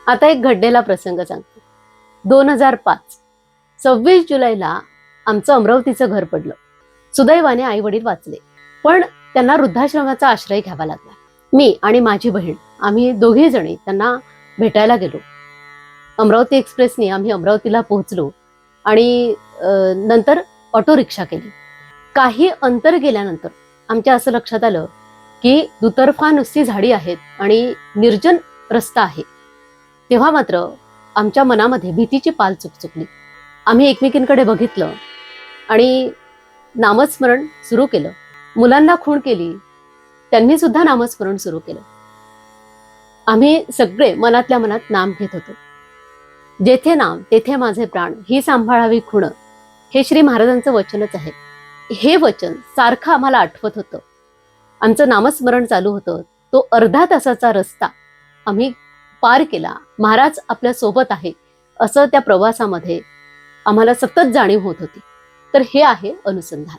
आता एक घडलेला प्रसंग सांगते. 2005 26 जुलैला आमचं अमरावतीचं घर पडलं. सुदैवाने आई वडील वाचले, पण त्यांना वृद्धाश्रमाचा आश्रय घ्यावा लागला. मी आणि माझी बहीण आम्ही दोघी जणी त्यांना भेटायला गेलो. अमरावती एक्सप्रेसने आम्ही अमरावतीला पोहोचलो आणि नंतर ऑटो रिक्षा केली. काही अंतर गेल्यानंतर आमच्या असं लक्षात आलं की दुतर्फा नुसती झाडी आहेत आणि निर्जन रस्ता आहे. तेव्हा मात्र आमच्या मनामध्ये भीतीची पाल चुकचुकली. आम्ही एकमेकींकडे बघितलं आणि नामस्मरण सुरू केलं. मुलांना खूण केली, त्यांनी सुद्धा नामस्मरण सुरू केलं. आम्ही सगळे मनातल्या मनात नाम घेत होतो. जेथे नाम तेथे माझे प्राण, ही सांभाळावी खुण, हे श्री महाराजांचं वचनच आहे. हे वचन सारखं आम्हाला आठवत होतं. आमचं नामस्मरण चालू होतं. तो अर्धा तासाचा रस्ता आम्ही पार केला. महाराज आपल्या सोबत आहे असं त्या प्रवासामध्ये आम्हाला सतत जाणीव होत होती. तर हे आहे अनुसंधान.